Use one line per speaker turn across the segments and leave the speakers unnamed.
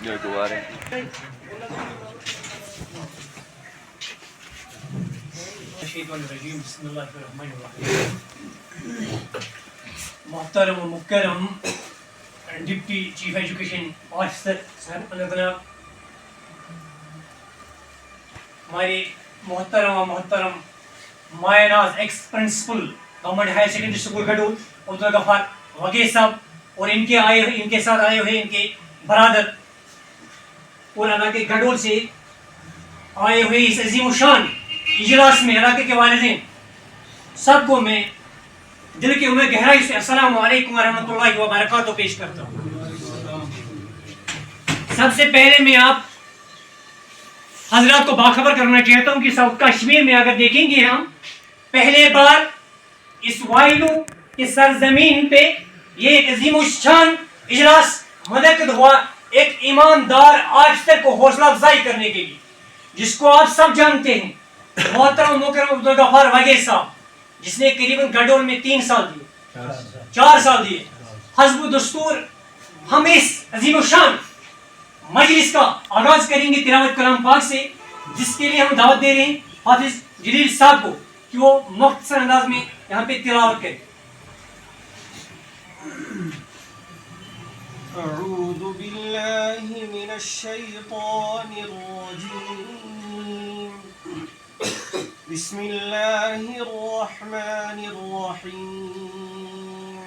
جو دعا رہے
بسم اللہ الرحمن الرحیم. محترم و مکرم ڈپٹی چیف ایجوکیشن آفیسر صاحب اننت ناگ، ہمارے محترم مایہ ex principal government higher secondary school Gadool Abdul Ghaffar Wagay صاحب اور ان کے ساتھ آئے ہوئے ان کے برادر اور علاقے گڈول سے آئے ہوئے اس عظیم الشان اجلاس میں علاقے کے والدین سب کو میں دل کی عمر گہرائی سے السلام علیکم ورحمۃ اللہ وبرکاتہ پیش کرتا ہوں. سب سے پہلے میں آپ حضرات کو باخبر کرنا چاہتا ہوں کہ ساؤتھ کشمیر میں اگر دیکھیں گے ہم پہلے بار اس وائلو کی سرزمین پہ یہ ایک عظیم الشان اجلاس منعقد ہوا ایک ایماندار آفیسر کو حوصلہ افزائی کرنے کے لیے، جس کو آپ سب جانتے ہیں محترم مکرم عبدالغفار وگے صاحب، جس نے قریباً گڈول میں 3 سال دیے 4 سال دیے. حسب دستور ہم اس عظیم الشان مجلس کا آغاز کریں گے تلاوت کلام پاک سے، جس کے لیے ہم دعوت دے رہے ہیں حافظ جلیل صاحب کو کہ وہ مختصر انداز میں یہاں پہ تلاوت کریں.
أعوذ بالله من الشيطان الرجيم. بسم الله الرحمن الرحيم.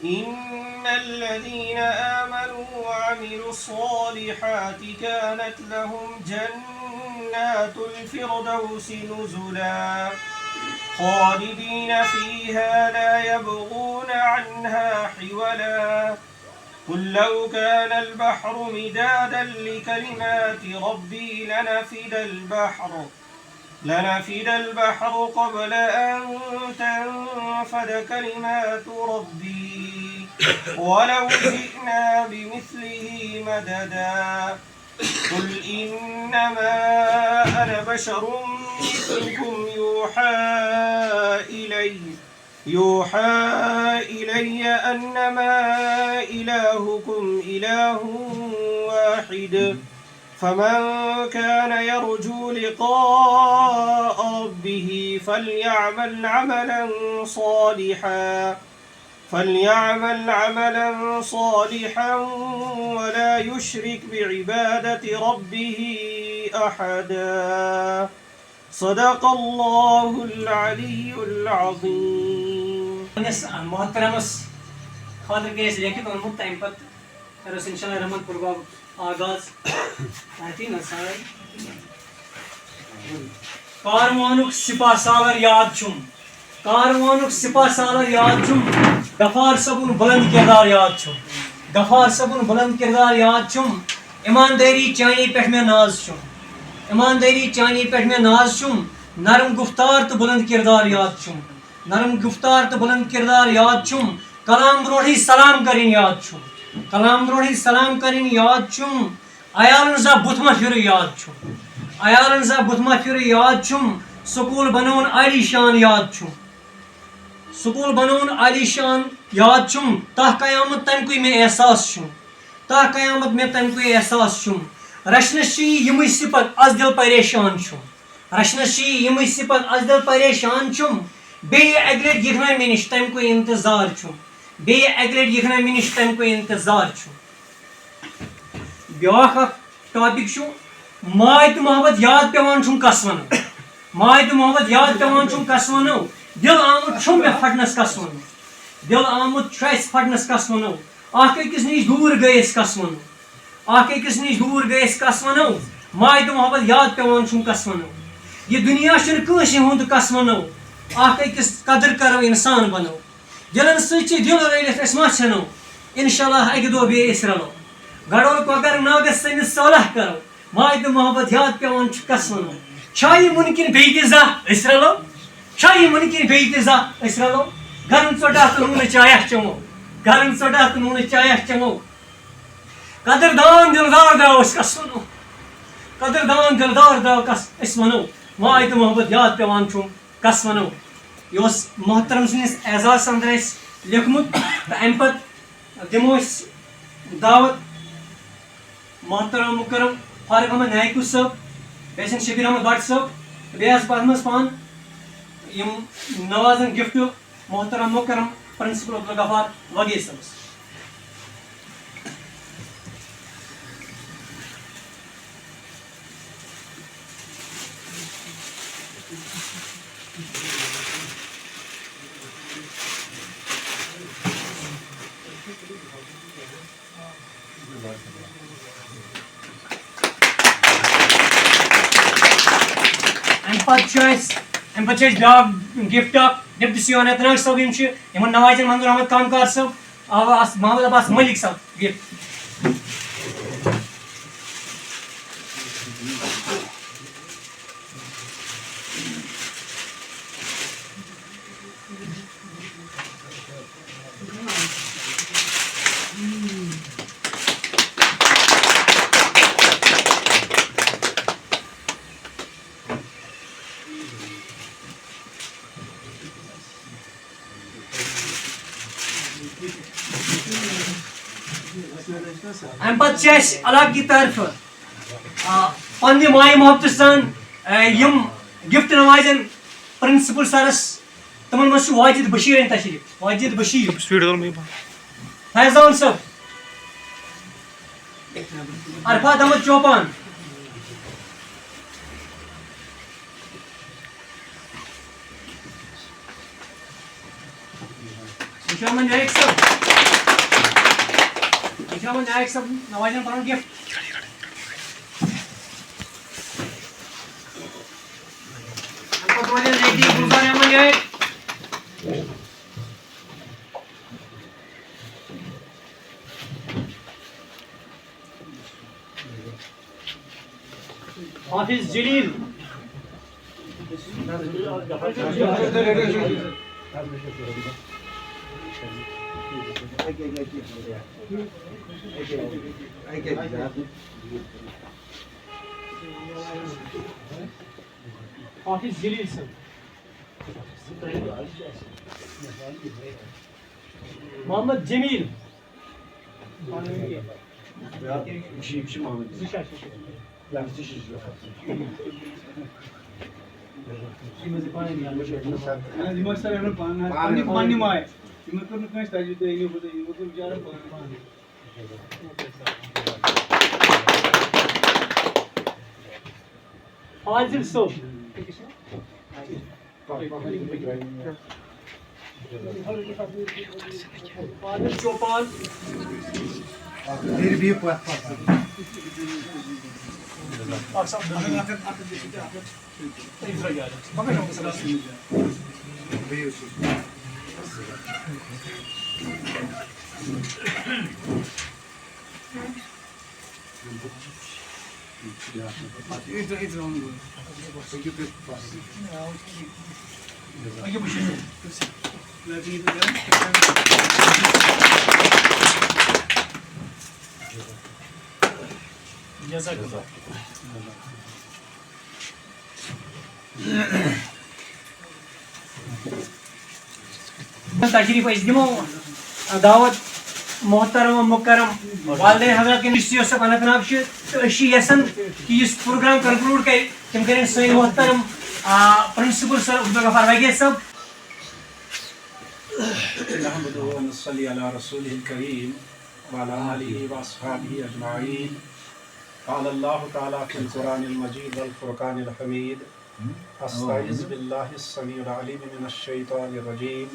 إن الذين آمنوا وعملوا الصالحات كانت لهم جنات الفردوس نزلا خالدين فيها لا يبغون عنها حولا. قل لو كان البحر مدادا لكلمات ربي لنفد البحر قبل أن تنفد كلمات ربي ولو جئنا بمثله مددا. قل إنما أنا بشر مثلكم يوحى إلي أنما إلهكم إله واحد فمن كان يرجو لقاء ربه فليعمل عملا صالحا ولا يشرك بعبادة ربه أحدا. صدق الله العلي العظيم.
محترم خاطر کے لیکن اونمت تمہ پتہ کرو انشاء اللہ رحمت پرباب آغاز. کاروانک سپاہ سالار یاد چھم غفار صبن بلند کردار یاد چھم ایمانداری چانے پہ میں ناز چھم نرم گفتار تو بلند کردار یاد چھم کلام بروڑی سلام کریں یاد چھم عیالن زا بتما پھر یاد چھم سکول بنون عالی شان یاد چھم تا قیامت تم کوئی میں احساس چھم رشنشی یمئی صفت از دل پریشان چھم بے اگلٹ یکھنا مے نش تم کوئی انتظار چھم بیاکھ اکھ ٹاپک چھُ ماے تہٕ محبت یاد پیوان چھُم کس ونو دل آمُت چھُم مےٚ پھٹنس کس ونو اکھ أکِس نِش دوٗر گٔے أسۍ کس ونو ماے تہٕ محبت یاد پیوان چھُم کس ونو یہِ دُنیا چھُنہٕ کٲنٛسہِ ہُنٛد کس ونو اکھ أکِس قدر کرو انسان بنو دلن سچ دل رلت اس ما چھنو انشاءاللہ اکہ دو بی اس رلو گڑول کۄکر ناگس سنس صالح کرو ماے تو محبت یاد پیوان کس ونو شاہی ممکن بیٚیہِ تہِ زانٛہہ أسۍ رلو شاہی ممکن بیٚیہِ تہِ زانٛہہ أسۍ رلو گرم ژوٚٹا تہٕ نوٗنہٕ چایا چمو گرم ژوٚٹا تہٕ نوٗنہٕ چایا چمو قدردان دلدار درٛاو أسۍ کس ونو قدردان دلدار درٛاو کس أسۍ ونو ماے تہٕ محبت یاد پیوان چھُم کس ونو یہ محترم سندس اعزاز اندر لیکھمت تو امہ پتہ دمو دعوت محترم مکرم فاروق احمد نائکو صاحب بیٚیہِ چھِ شبیر احمد بٹ صاحب بیٚیہِ حظ پتھ منٛز پان یم نوازن گفٹ محترم مکرم پرنسپل عبدالغفار وگے صاحبس امہ پتہ بیاکھ گفٹ ڈپٹی سی او اننت ناگ صٲب یم نوازن منظور احمد کامکار صٲب محمد عباس ملک صاحب گفٹ ام پتہ علاقہ کی طرف پنہ ماے محبت سان یم گفٹ نوازن پرنسپل سرس تمن مز واجد بشیر تشریف واجد بشیر فیضان صاحب عرفات احمد چوپان شامن نائک صاحب شامن نائک صاحب نوازن پنن گفٹ حافظ جلیل حافظ جلیل صاحب محمد جمیل فاضل صاحب فاضل چوپان تشریف دمو دعوت محترم و مکرم والدین حضرات کے اننت ناگ تو یسان کہ اس پروگرام کنکلوڈ کر تم کریں سن محترم پرنسپل سر عبدالغفار وگے صاحب.
نحمده ونصلي على رسوله الكريم وعلى آله وأصحابه أجمعين. قال الله تعالى في القرآن المجيد والفرقان الحميد: أستعيذ بالله السميع العليم من الشيطان الرجيم.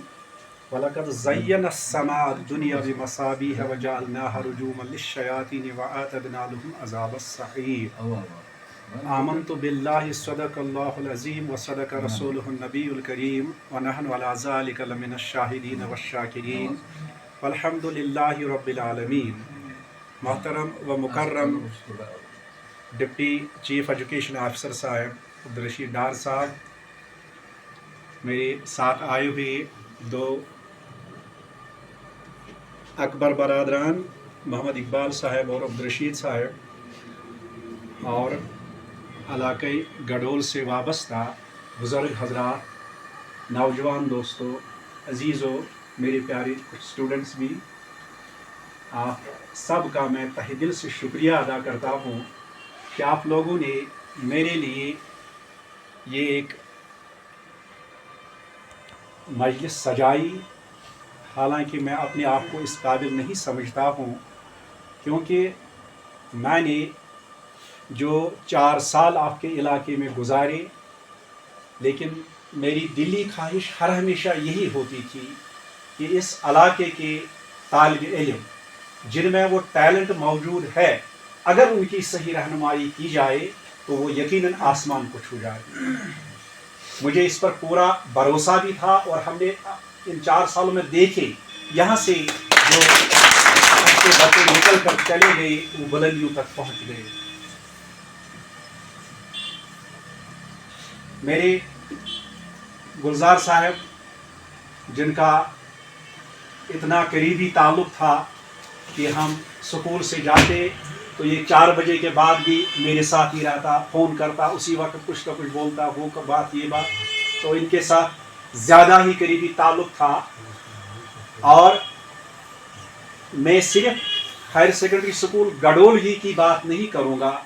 ولقد زينا السماء الدنيا بمصابيح وجعلناها رجوما للشياطين وأعتدنا لهم عذاب السعير. आमन्तु बिल्लाहि सदक़ल्लाहुल अज़ीम व सदक़ रसूलुहुन नबीयुल करीम व नहनु अला ज़ालिका लमिनश शाहिदीन वश्शाकिरीन वल्हम्दुलिल्लाहि रब्बिल आलमीन। मोहतरम व मुकर्रम डिप्टी चीफ एजुकेशन ऑफिसर साहब अब्दुल डार साहब, मेरे साथ आए हुए दो अकबर बरादरान मोहम्मद इकबाल साहब और अब्दुल रशीद साहब, और इलाक़ाई गडोल से वाबस्ता बुज़ुर्ग हज़रात, नौजवान दोस्तों, अजीज़ों, मेरे प्यारे कुछ स्टूडेंट्स भी, आप सब का मैं तहे दिल से शुक्रिया अदा करता हूँ कि आप लोगों ने मेरे लिए ये एक मजलिस सजाई। हालांकि मैं अपने आप को इस काबिल नहीं समझता हूँ, क्योंकि मैंने जो 4 साल आपके इलाके में गुजारे, लेकिन मेरी दिली ख्वाहिश हर हमेशा यही होती थी कि इस इलाके के तालिब इल्म जिनमें वो टैलेंट मौजूद है, अगर उनकी सही रहनुमाई की जाए तो वो यकीनन आसमान को छू जाए। मुझे इस पर पूरा भरोसा भी था, और हमने इन 4 सालों में देखे यहाँ से जो अच्छे बच्चे निकल कर चले गए वो बुलंदियों तक पहुँच गए। मेरे गुलजार साहब, जिनका इतना करीबी ताल्लुक़ था कि हम स्कूल से जाते तो ये 4 बजे के बाद भी मेरे साथ ही रहता, फ़ोन करता, उसी वक्त कुछ ना कुछ बोलता, वो बात ये बात, तो इनके साथ ज़्यादा ही करीबी ताल्लुक़ था। और मैं सिर्फ हायर सेकेंडरी स्कूल गडोल ही की बात नहीं करूँगा,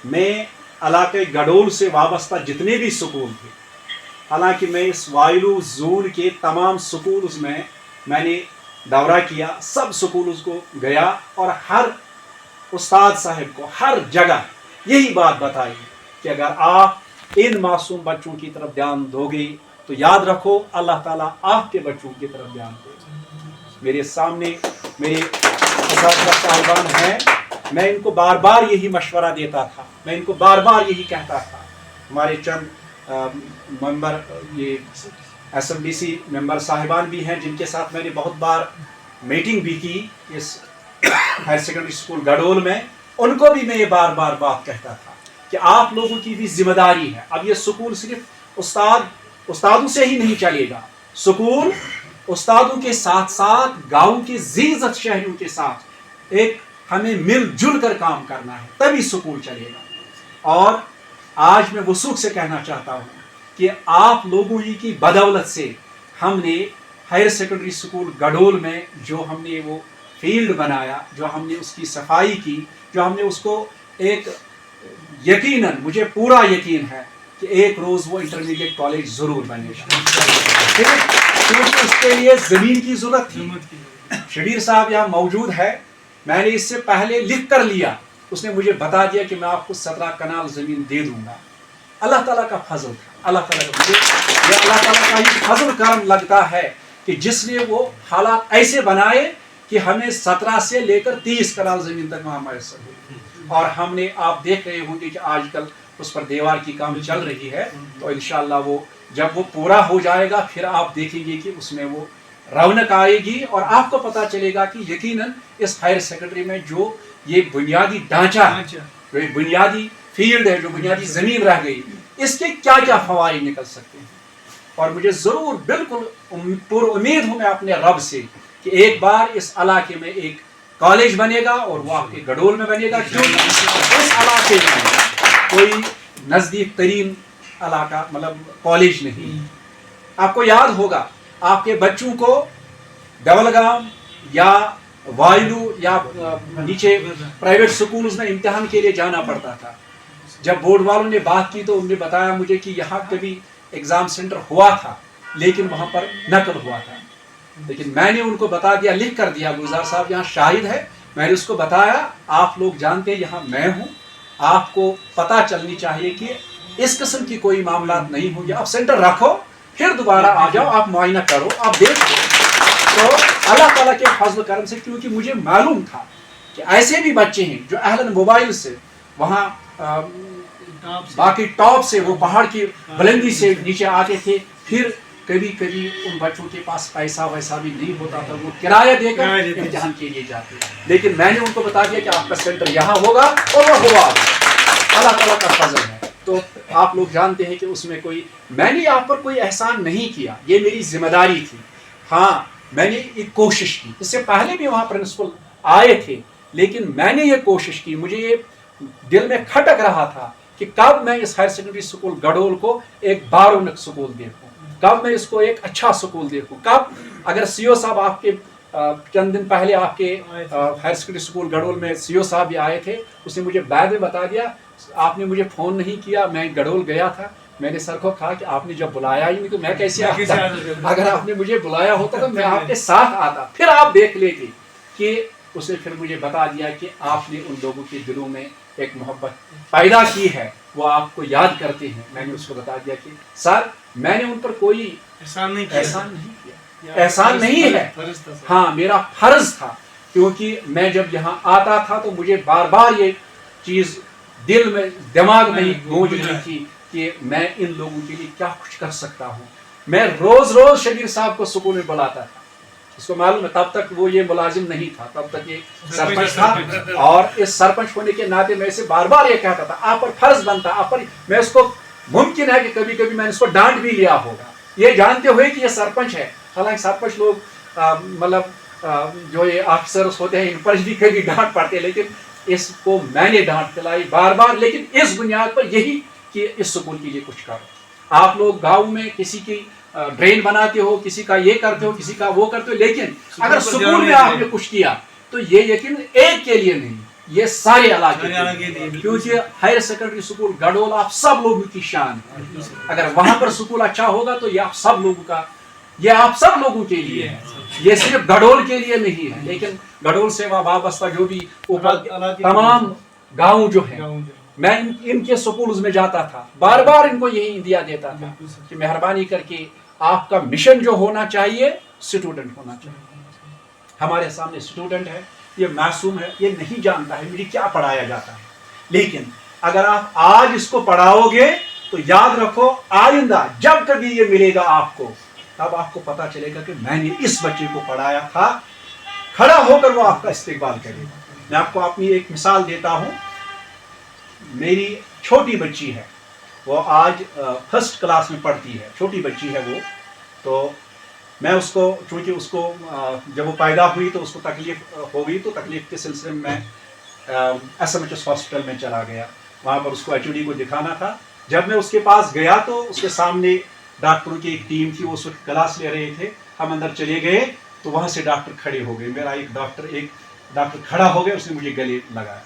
मैं इलाके गडोल से वाबस्ता जितने भी स्कूल थे, हालांकि मैं इस वायलू जोन के तमाम स्कूल्स में मैंने दौरा किया, सब स्कूल्स को गया, और हर उस्ताद साहब को हर जगह यही बात बताई कि अगर आप इन मासूम बच्चों की तरफ ध्यान दोगे तो याद रखो अल्लाह ताला आपके बच्चों की तरफ ध्यान देगा। मेरे सामने मेरे साहिबान हैं, मैं इनको बार बार यही मशवरा देता था, मैं इनको बार बार यही कहता था। हमारे चंद मेंबर, ये SMDC मेंबर साहिबान भी हैं जिनके साथ मैंने बहुत बार मीटिंग भी की इस हायर सेकेंडरी स्कूल गडोल में, उनको भी मैं ये बार बार बात कहता था कि आप लोगों की भी जिम्मेदारी है। अब ये स्कूल सिर्फ उस्तादों से ही नहीं चलेगा, स्कूल उस्तादों के साथ साथ गाँव के जीज़त शहरियों के साथ एक हमें मिलजुल कर काम करना है, तभी स्कूल चलेगा। और आज मैं वसूख से कहना चाहता हूँ कि आप लोगों ही की बदौलत से हमने हायर सेकेंडरी स्कूल गडोल में जो हमने वो फील्ड बनाया, जो हमने उसकी सफाई की, जो हमने उसको एक यकीनन, मुझे पूरा यकीन है कि एक रोज़ वो इंटरमीडिएट कॉलेज ज़रूर बनेगा, क्योंकि उसके लिए ज़मीन की ज़रूरत थी। शबीर साहब यहाँ मौजूद है, मैंने इससे पहले लिख कर लिया, उसने मुझे बता दिया कि मैं आपको 17 कनाल ज़मीन दे दूँगा। अल्लाह ताला का फजल था, अल्लाह ताला का, मुझे ये अल्लाह ताला का ही फजल करम लगता है कि जिसने वो हालात ऐसे बनाए कि हमें 17 से लेकर 30 कनाल ज़मीन तक वहाँ मैसर हुई। और हमने, आप देख रहे होंगे कि आजकल उस पर दीवार की काम चल रही है, तो इंशाअल्लाह वो जब वो पूरा हो जाएगा फिर आप देखेंगे कि उसमें वो रौनक आएगी, और आपको पता चलेगा कि यकीनन इस हायर सेकेंडरी में जो ये बुनियादी ढांचा है, जो ये बुनियादी फील्ड है, जो बुनियादी ज़मीन रह गई, इसके क्या क्या फ़वाइद निकल सकते हैं। और मुझे ज़रूर बिल्कुल उम्मीद हूँ मैं अपने रब से कि एक बार इस इलाके में एक कॉलेज बनेगा, और वो आपके गडोल में बनेगा, क्योंकि इस इलाके में कोई नज़दीक तरीन इलाका मतलब कॉलेज नहीं। आपको याद होगा आपके बच्चों को डबलगाम या वायलू या नीचे प्राइवेट स्कूल्स में इम्तिहान के लिए जाना पड़ता था। जब बोर्ड वालों ने बात की तो उन्होंने बताया मुझे कि यहाँ कभी एग्ज़ाम सेंटर हुआ था, लेकिन वहाँ पर नकल हुआ था। लेकिन मैंने उनको बता दिया, लिख कर दिया, गुलजार साहब यहाँ शाहिद है, मैंने उसको बताया आप लोग जानते हैं यहाँ मैं हूँ, आपको पता चलनी चाहिए कि इस किस्म की कोई मामलात नहीं होंगे, आप सेंटर रखो, फिर दोबारा आ जाओ, आप मुआयना करो, आप देखो। तो अल्लाह ताला के फजल करम से, क्योंकि मुझे मालूम था कि ऐसे भी बच्चे हैं जो अहलन मोबाइल से वहाँ
बाकी टॉप से वो पहाड़ की बुलंदी से नीचे आते थे। फिर कभी कभी उन बच्चों के पास पैसा वैसा भी नहीं होता था, वो किराया देकर इम्तिहान के लिए जाते। लेकिन मैंने उनको बता दिया कि आपका सेंटर यहाँ होगा और वो हुआ। अल्लाह ताला का फजल है। तो आप लोग जानते हैं कि उसमें कोई, मैंने यहाँ पर कोई एहसान नहीं किया, ये मेरी जिम्मेदारी थी। हाँ, मैंने एक कोशिश की, इससे पहले भी वहाँ प्रिंसिपल आए थे, लेकिन मैंने ये कोशिश की, मुझे ये दिल में खटक रहा था कि कब मैं इस हायर सेकेंडरी स्कूल गडोल को एक बारोनक स्कूल देखूं, कब मैं इसको एक अच्छा स्कूल देखूं, कब अगर सीओ साहब आपके चंद दिन पहले आपके हायर सेकेंडरी स्कूल गडोल में सीओ साहब भी आए थे, उसने मुझे बाद में बता दिया आपने मुझे फ़ोन नहीं किया, मैं गडोल गया था। मैंने सर को कहा कि आपने जब बुलाया ही नहीं तो मैं कैसे आता, अगर आपने मुझे बुलाया होता तो मैं आपके साथ आता, फिर आप देख लेते। कि उसने फिर मुझे बता दिया कि आपने उन लोगों के दिलों में एक मोहब्बत पैदा की है, वो आपको याद करते हैं। मैंने उसको बता दिया कि सर मैंने उन पर कोई एहसान नहीं किया, एहसान नहीं है, हाँ मेरा फर्ज था, क्योंकि मैं जब यहाँ आता था तो मुझे बार बार ये चीज़ दिल में दिमाग में गूंज रही थी कि मैं इन लोगों के लिए क्या कुछ कर सकता हूँ। मैं रोज रोज शबीर साहब को स्कूल में बुलाता था, इसको मालूम है तब तक वो ये मुलाजिम नहीं था, तब तक ये सरपंच था, और इस सरपंच होने के नाते मैं इसे बार बार ये कहता था आप पर फर्ज बनता, आप पर, मैं इसको मुमकिन है कि कभी कभी मैंने इसको डांट भी लिया होगा, ये जानते हुए कि ये सरपंच है। हालांकि सरपंच लोग मतलब जो ये ऑफिसर्स होते हैं इन पर भी कभी डांट पड़ते हैं, लेकिन इसको मैंने डांट दिलाई बार बार, लेकिन इस बुनियाद पर यही कि इस स्कूल के लिए कुछ करो। आप लोग गाँव में किसी की ड्रेन बनाते हो, किसी का ये करते हो, किसी का वो करते हो, लेकिन अगर स्कूल में आपने कुछ किया तो ये यकीन एक के लिए नहीं, ये सारे इलाके के लिए, क्योंकि हायर सेकेंडरी स्कूल गडोल आप सब लोगों की शान है। अगर वहां पर स्कूल अच्छा होगा तो ये आप सब लोगों का, ये आप सब लोगों के लिए है, ये सिर्फ गडोल के लिए नहीं है, लेकिन गडोल से वाबस्ता जो भी ऊपर तमाम गाँव जो है, मैं इनके स्कूल्स में जाता था, बार बार इनको यही दिया देता था कि मेहरबानी करके आपका मिशन जो होना चाहिए स्टूडेंट होना चाहिए। हमारे सामने स्टूडेंट है, ये मासूम है, ये नहीं जानता है मुझे क्या पढ़ाया जाता है, लेकिन अगर आप आज इसको पढ़ाओगे तो याद रखो आइंदा जब कभी ये मिलेगा आपको, तब आपको पता चलेगा कि मैंने इस बच्चे को पढ़ाया था, खड़ा होकर वो आपका इस्तेकबाल करेगा। मैं आपको अपनी एक मिसाल देता हूँ, मेरी छोटी बच्ची है, वो आज फर्स्ट क्लास में पढ़ती है, छोटी बच्ची है वो, तो मैं उसको, चूँकि उसको जब वो पैदा हुई तो उसको तकलीफ़ हो गई, तो तकलीफ़ के सिलसिले में मैं SMHS हॉस्पिटल में चला गया, वहाँ पर उसको HOD को दिखाना था। जब मैं उसके पास गया तो उसके सामने डॉक्टरों की एक टीम थी, वो उस वक्त क्लास ले रहे थे, हम अंदर चले गए तो वहाँ से डॉक्टर खड़े हो गए, मेरा एक डॉक्टर खड़ा हो गया, उसने मुझे गले लगाया,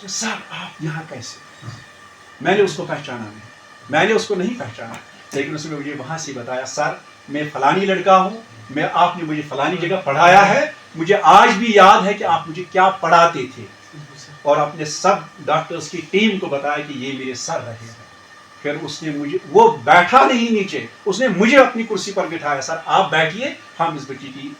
तो सर आप यहाँ कैसे? मैंने उसको पहचाना नहीं, मैंने उसको नहीं पहचाना, लेकिन उसने मुझे वहाँ से बताया सर मैं फलानी लड़का हूँ, मैं आपने मुझे फलानी जगह पढ़ाया है, मुझे आज भी याद है कि आप मुझे क्या पढ़ाते थे, और अपने सब डॉक्टर्स की टीम को बताया कि ये मेरे सर रहे हैं। फिर उसने मुझे, वो बैठा नहीं नीचे, उसने मुझे अपनी कुर्सी पर बिठाया, सर आप बैठिए हम इस बच्ची की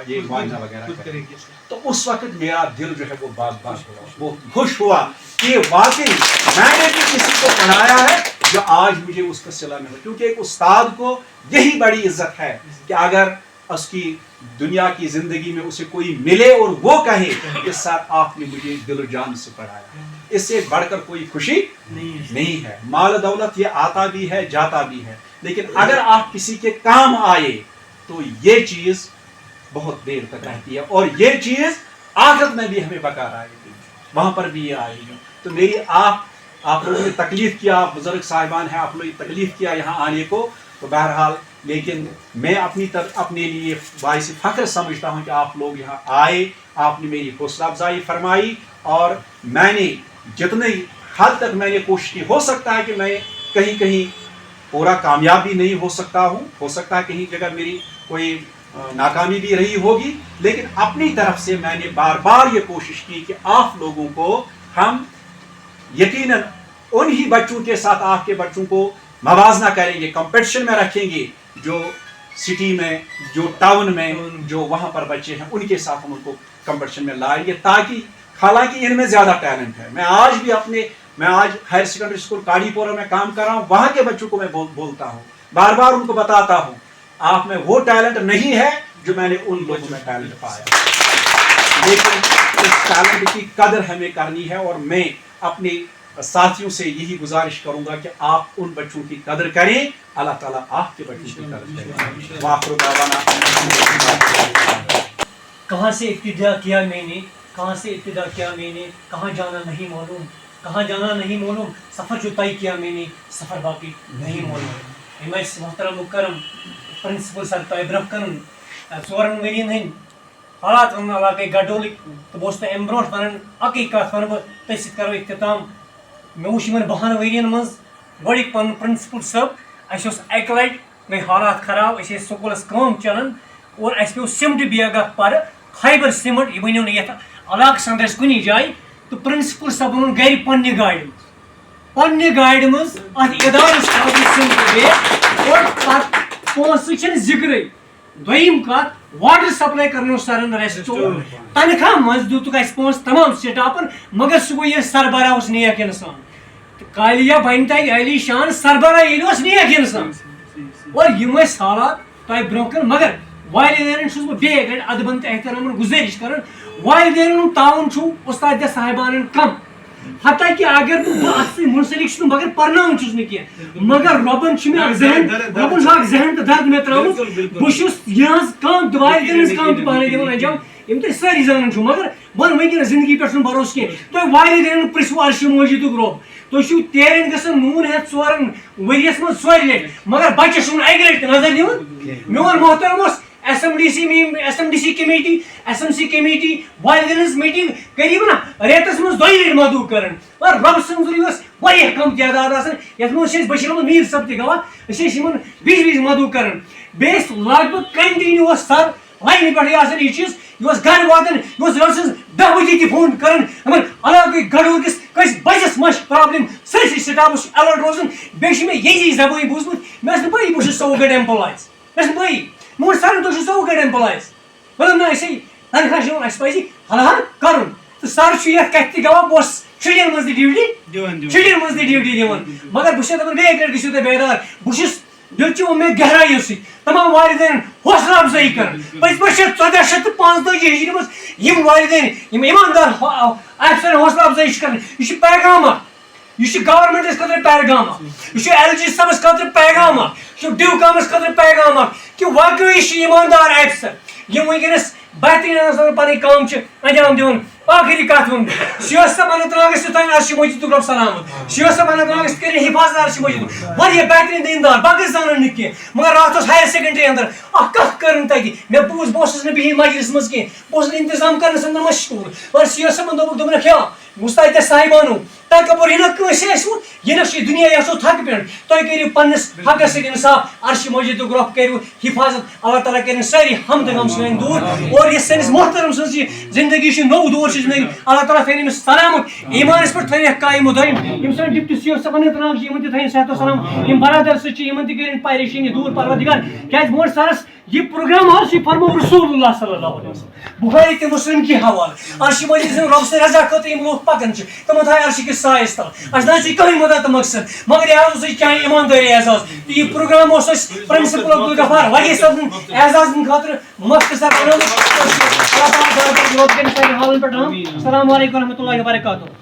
ये मुआयना वगैरह करेंगे। तो उस वक्त मेरा दिल जो है वो बाग हुआ, वो खुश हुआ कि वाकई मैंने भी किसी को पढ़ाया है जो आज मुझे उसका सिला मिला, क्योंकि एक उस्ताद को यही बड़ी इज्जत है कि अगर उसकी दुनिया की जिंदगी में उसे कोई मिले और वो कहे कि सर आपने मुझे दिल जान से पढ़ाया, इससे बढ़कर कोई खुशी नहीं है। माल दौलत ये आता भी है जाता भी है, लेकिन अगर आप किसी के काम आए तो ये चीज बहुत देर तक रहती है, और ये चीज आखिरत में भी हमें बकार आएगी, वहां पर भी ये आएगी। तो मेरी आप लोगों ने तकलीफ किया, बुजुर्ग साहिबान हैं, आप लोगों ने तकलीफ किया यहाँ आने को, तो बहरहाल लेकिन मैं अपने लिए बाइस फख्र समझता हूँ कि आप लोग यहाँ आए, आपने मेरी हौसला अफजाई फरमाई, और मैंने जितने हद तक मैंने कोशिश की, हो सकता है कि मैं कहीं पूरा कामयाब भी नहीं हो सकता हूँ, हो सकता है कहीं जगह मेरी कोई नाकामी भी रही होगी, लेकिन अपनी तरफ से मैंने बार बार ये कोशिश की कि आप लोगों को हम यकीनन उन्हीं बच्चों के साथ आपके बच्चों को मवाजना करेंगे, कंपटीशन में रखेंगे, जो सिटी में, जो टाउन में, जो वहाँ पर बच्चे हैं उनके साथ हम उनको कंपटीशन में लाएंगे, ताकि हालांकि इनमें ज़्यादा टैलेंट है, मैं आज भी अपने میں آج ہائر سیکنڈری اسکول کاڑی پورہ میں کام کر رہا ہوں, وہاں کے بچوں کو میں بولتا ہوں, بار بار ان کو بتاتا ہوں آپ میں وہ ٹیلنٹ نہیں ہے جو میں نے ان لوگوں میں ٹیلنٹ پایا, لیکن اس ٹیلنٹ کی قدر ہمیں کرنی ہے. اور میں اپنے ساتھیوں سے یہی گزارش کروں گا کہ آپ ان بچوں کی قدر کریں, اللہ تعالیٰ آپ کے بچوں کی قدر کریں. وآخر دعوانا
کہاں سے ابتدا کیا میں نے, کہاں سے ابتدا کیا میں نے, کہاں جانا نہیں معلوم, کہاں جانا نہیں معلوم, سفر جو طے کیا میں نے سفر باقی نہیں معلوم. میں محترم مکرم پرنسپل سر تہ برہ کرن 4 ورین ہند حالات ون علاقے گڈولک تو بہت ام برو ون اکی کت ون تھی ست کرو اختتام. مے وچ 12 ورین مز گوڑک پن پرنسپل صاحب اس اکہ لٹ گئی حالات خراب, اس سکولس کام چلان اور اس پیو سمٹ بیگ اخ پر فائبر سیمنٹ, یہ ونو نا علاقس اندر کنی جائے تو پرنسپل صاحب اون گر پنہ گاڑی مز ات ادارس سمٹ بیگ اور پتہ پونسہ چھ ذکر. دویم کت واٹر سپلائی کرنو سرن ریسٹور تنخواہ مز دتک اس پونس تمام سٹافن, مگر سہ گو یہ سربراہ اس نیک انسان. کالیا بن تہ علی شان سربراہ یل نیک انسان اور یم حالات تہ برو کن. مگر والدین چھس بہ بیٚیہِ گھنٹہ ادبن تہ احترام گزارش کران, والدین تعاون چھُ استاد صاحبان کم, حتیٰ کہ اگر بہٕ اتھ سۭتۍ منسلک چھُس مگر پرناوان چھُس نہٕ کینٛہہ, مگر رۄبن چھُ مےٚ اکھ ذہن, رۄبن چھُ اکھ ذہن تہٕ درد مےٚ ترٛٲومٕژ. بہٕ چھُس یِہٕنٛز کٲم تہٕ والدین ہٕنٛز کٲم تہِ پانے دِوان انجام یم تُہۍ سٲری زانان چھِو. مگر بہٕ ونکیٚنس زندگی پٮ۪ٹھ چھُنہٕ بروسہٕ کینٛہہ. تُہۍ والدینن پرژھِو عرشِ مجیدُک رۄب, تُہۍ چھِو تیرٮ۪ن گژھان نوٗن ہٮ۪تھ 4 ؤریَس منٛز 4 لٹہِ, مگر بچس چھُنہٕ اکہِ لٹہِ تہِ نظر دِوان. میون محترم اوس S M D C committee, S M C committee, والدین ہٕنٛز میٹنگ قریب نا ریتس منٛز 2 لٹہِ مدعو کران. اور رۄب سٕنٛز واریاہ کم تعداد آسان یتھ منٛز چھِ أسۍ بشیر احمد میٖر صٲب تہِ گواہ, أسۍ ٲسۍ یِمن وِزِ مدعو کران. بیٚیہِ ٲسۍ لگ بگ کنٹِنیو اوس سر لاینہِ پٮ۪ٹھٕے آسان. یہ چیٖز یہِ اوس گرٕ واتان, یہِ اوس رٲژ سٕنٛز 10 بجے تہِ فون کران یِمن علاقٕکۍ گڈوٗرکِس کٲنٛسہِ بچس ما چھِ پرابلم, سٲرسٕے سٹافس چھُ الرٹ روزان. بیٚیہِ چھِ مےٚ ییٚتی زبٲنۍ بوٗزمُت, مےٚ ٲس نہٕ پَیی بہٕ چھُس سوگڑ ایمپلایز, مےٚ ٲس نہٕ پَیی. مون سر تُہۍ چھِو سوگڑ ایمپلایز, مطلب نا أسے تنخواہ چھِ یِوان, اَسہِ پَزِ حلحال کرُن. تہٕ سر چھُ یتھ کتھِ تہِ گواہ, بہٕ اوسُس شُرٮ۪ن منٛز تہِ ڈیوٹی دِوان. مگر بہٕ چھُس دپان بیٚیہِ لٹہِ گٔژھِو تُہۍ بیدار, بہٕ چھُس دِل چہِ مےٚ گہرایو سۭتۍ تمام والدین حوصلہ افزٲیی کران. پٔتمہِ ؤرۍ چھِ 1445 ہجری منٛز یِم والدین یِم ایماندار افسرن حوصلہ افزٲیی چھِ کران. یہِ چھُ پیغام اکھ, یہ گورمنٹس خاطر پیغام اکھ, یہ ایل جی صاحبس خاطر پیغام اکھ, یہ ڈیو کامس خاطر پیغام اکھ کہ واقعی ایماندار افسر یم ونکس بہترین انداز پنٕنۍ کٲم چھِ انجام دِوان. آخری کتھ ون شیخ صاحب اننت ناگس تہِ تھٲیِن عرشِ مجیدُک رۄب سلامت, شیخ صاحب اننت ناگس تہِ کٔرِنۍ حفاظت عرشِ مجیدُک, واریاہ بہترین دیندار, باقٕے زانان نہٕ کینٛہہ. مگر راتھ اوس ہایر سیکنڈری اندر اکھ کتھ کٔرٕن تتہِ, مےٚ بوٗز, بہٕ اوسُس نہٕ بِہِتھ مجلس منٛز کینٛہہ, بہٕ اوسُس انتظام کرنس اندر مشغوٗل. مگر شیخ صاحبن دوٚپُکھ کیٛاہ مُستعد صاحبانو تکبر یہِ نہٕ کٲنٛسہِ آسوٕ, یہِ نہٕ چھُ دُنیا یہِ آسو تھکہِ پٮ۪ٹھ. تُہۍ کٔرِو پننِس حقس سۭتۍ انصاف, عرشِ مجیدُک رۄب کٔرِو حفاظت, اللہ تعالیٰ کٔرِنۍ سٲری ہم تہٕ غم سٲنۍ دوٗر. اور یہِ سٲنِس محترم سٕنٛز یہِ زندگی چھِ, نوٚو دور چھِ زندگی, اللہ تعالیٰ تھٲیِن أمِس سلامت, ایمانس پٮ۪ٹھ تھٲیِنکھ قایِم و دٲیِم. یِم سٲنۍ ڈپٹی سی او صٲب اننت ناگ چھِ, یِمن تہِ تھٲیِن صحت و سلام, یِم برادر سۭتۍ چھِ یِمن تہِ کٔرِنۍ پریشٲنی دوٗر پروردگار. کیازِ مون سرس یہ پروگرام حظ چھُ فرمو رسول اللہ صلی اللہ علیہ وسلم, بخاری تہٕ مسلم کی حوالہٕ. عرشِ مجیٖد سٕنٛدِ رۄب سٕنٛدِ رضا خٲطرٕ یِم لوٗکھ پکان چھِ, تِمن تھایہِ عرشہِ کِس سایس تل. اَسہِ نہ چھُ کٕہٕنۍ مدد تہٕ مقصد, مگر یہِ حظ اوس أسۍ چانہِ ایماندٲری اعزاز. تہٕ یہِ پروگرام اوس اَسہِ پرنسپل عبدالغفار وگے صٲبن اعزازن خٲطرٕ مختصر بنومُت. السلام علیکم ورحمۃ اللہ وبرکاتہ.